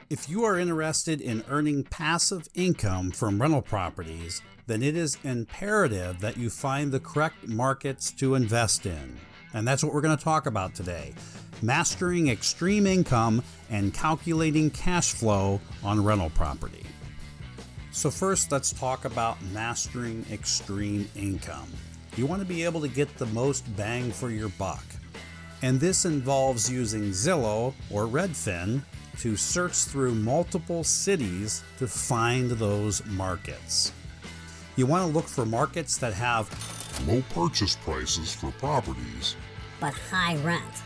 If you are interested in earning passive income from rental properties, then it is imperative that you find the correct markets to invest in. And that's what we're going to talk about today. Mastering extreme income and calculating cash flow on rental property. So first, let's talk about mastering extreme income. You want to be able to get the most bang for your buck. And this involves using Zillow or Redfin to search through multiple cities to find those markets. You want to look for markets that have low purchase prices for properties, but high rent.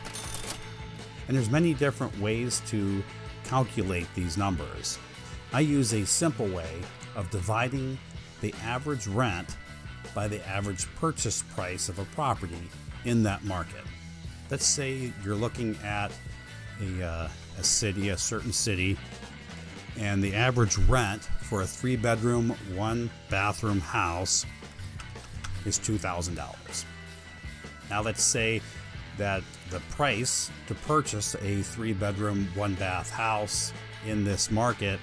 And there's many different ways to calculate these numbers. I use a simple way of dividing the average rent by the average purchase price of a property in that market. Let's say you're looking at a certain city, and the average rent for a 3-bedroom, 1-bathroom house is $2,000. Now let's say that the price to purchase a 3-bedroom, 1-bath house in this market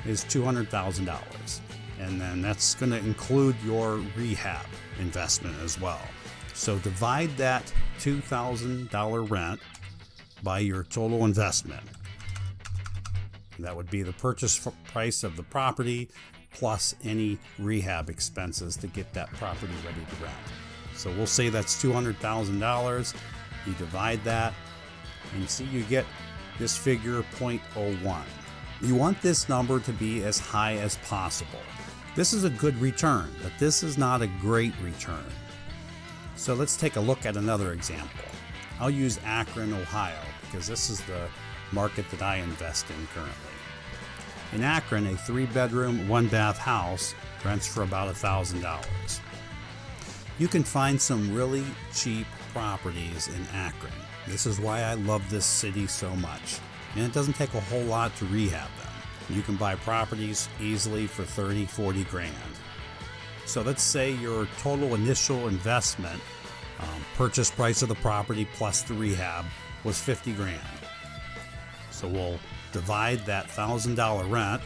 is $200,000. And then that's going to include your rehab investment as well. So divide that $2,000 rent by your total investment. That would be the purchase price of the property plus any rehab expenses to get that property ready to rent. So we'll say that's $200,000. You divide that and see you get this figure 0.01. You want this number to be as high as possible. This is a good return, but this is not a great return. So let's take a look at another example. I'll use Akron, Ohio, because this is the market that I invest in currently. In Akron, a 3-bedroom, 1-bath house rents for about $1,000. You can find some really cheap properties in Akron. This is why I love this city so much. And it doesn't take a whole lot to rehab them. You can buy properties easily for 30, 40 grand. So let's say your total initial investment, purchase price of the property plus the rehab, was 50 grand. So we'll divide that $1,000 rent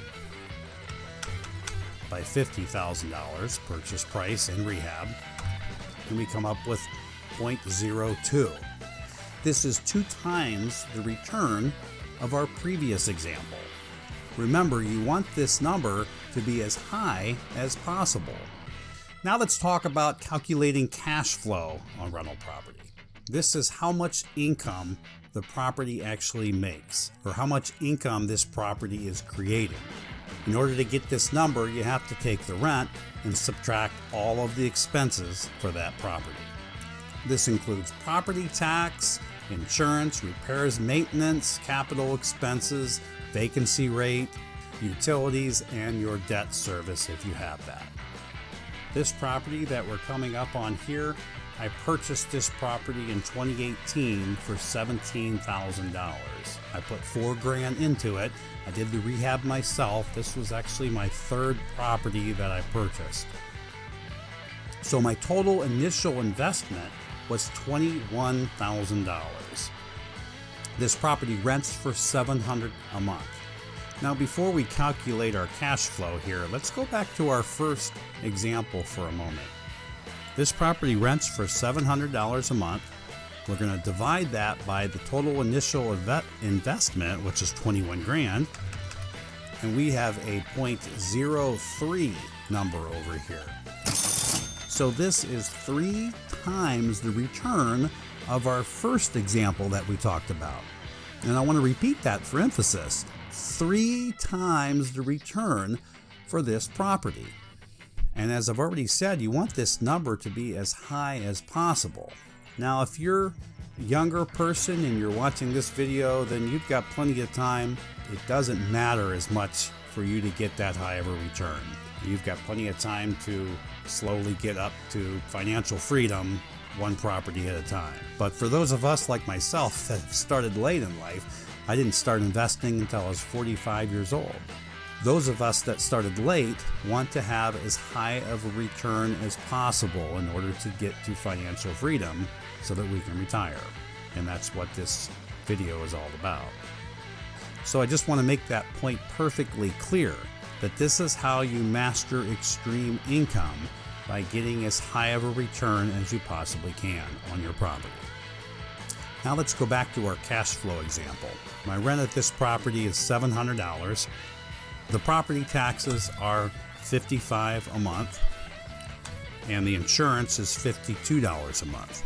by $50,000 purchase price and rehab, and we come up with 0.02. This is 2 times the return of our previous example. Remember, you want this number to be as high as possible. Now let's talk about calculating cash flow on rental property. This is how much income the property actually makes, or how much income this property is creating. In order to get this number, you have to take the rent and subtract all of the expenses for that property. This includes property tax, insurance, repairs, maintenance, capital expenses, vacancy rate, utilities, and your debt service if you have that. This property that we're coming up on here, I purchased this property in 2018 for $17,000. I put $4 grand into it. I did the rehab myself. This was actually my 3rd property that I purchased. So my total initial investment was $21,000. This property rents for $700 a month. Now, before we calculate our cash flow here, let's go back to our first example for a moment. This property rents for $700 a month. We're going to divide that by the total initial investment, which is 21 grand, and we have a 0.03 number over here. So this is 3 times the return of our first example that we talked about. And I want to repeat that for emphasis. 3 times the return for this property. And as I've already said, you want this number to be as high as possible. Now, if you're a younger person and you're watching this video, then you've got plenty of time. It doesn't matter as much for you to get that high of a return. You've got plenty of time to slowly get up to financial freedom, one property at a time. But for those of us like myself that started late in life, I didn't start investing until I was 45 years old. Those of us that started late want to have as high of a return as possible in order to get to financial freedom so that we can retire. And that's what this video is all about. So I just want to make that point perfectly clear, that this is how you master extreme income, by getting as high of a return as you possibly can on your property. Now let's go back to our cash flow example. My rent at this property is $700. The property taxes are $55 a month, and the insurance is $52 a month.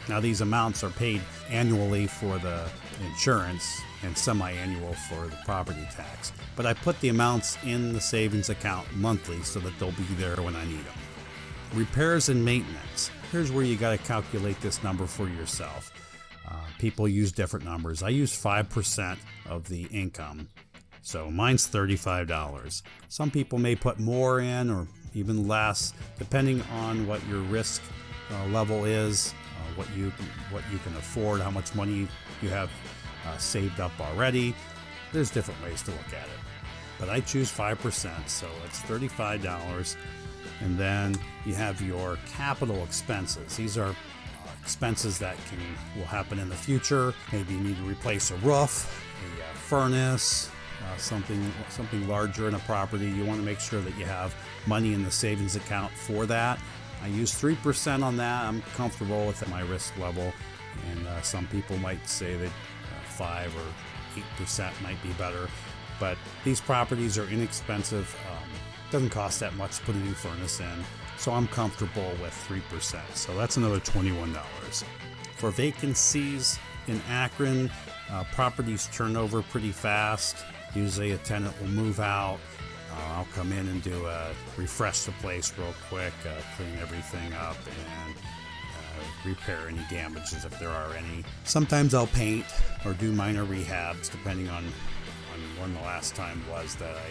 Now these amounts are paid annually for the insurance and semi-annual for the property tax, but I put the amounts in the savings account monthly so that they'll be there when I need them. Repairs and maintenance. Here's where you got to calculate this number for yourself. People use different numbers. I use 5% of the income, so mine's $35. Some people may put more in or even less, depending on what your risk level is, what you can afford, how much money you have saved up already. There's different ways to look at it, but I choose 5%, so it's $35. And then you have your capital expenses. These are expenses that will happen in the future. Maybe you need to replace a roof, a furnace, something larger in a property. You want to make sure that you have money in the savings account for that. I use 3% on that. I'm comfortable with my risk level, and some people might say that 5 or 8% might be better. But these properties are inexpensive. Doesn't cost that much to put a new furnace in, so I'm comfortable with 3%. So that's another $21. For vacancies in Akron, properties turn over pretty fast. Usually a tenant will move out. I'll come in and refresh the place real quick, clean everything up, and repair any damages if there are any. Sometimes I'll paint or do minor rehabs, depending on when the last time was that I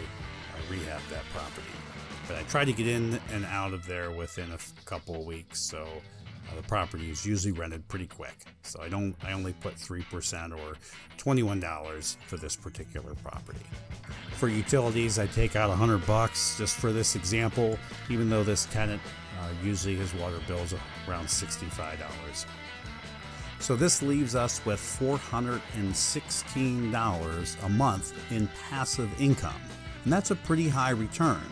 rehabbed that property. But I try to get in and out of there within a couple of weeks, so the property is usually rented pretty quick. So I only put 3% or $21 for this particular property. For utilities, I take out $100 just for this example, even though this tenant usually his water bill's around $65. So this leaves us with $416 a month in passive income. And that's a pretty high return.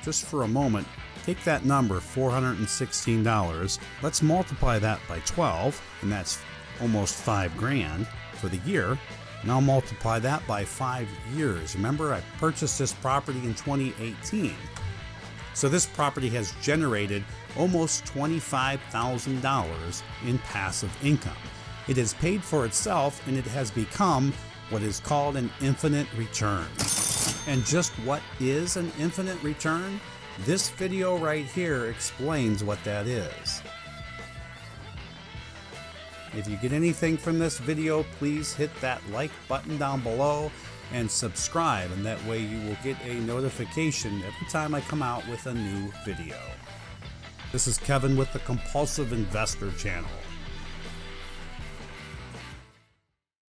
Just for a moment, take that number, $416. Let's multiply that by 12, and that's almost $5,000 for the year. Now multiply that by 5 years. Remember, I purchased this property in 2018. So this property has generated almost $25,000 in passive income. It has paid for itself, and it has become what is called an infinite return. And just what is an infinite return? This video right here explains what that is. If you get anything from this video, please hit that like button down below and subscribe, and that way you will get a notification every time I come out with a new video. This is Kevin with the Compulsive Investor channel.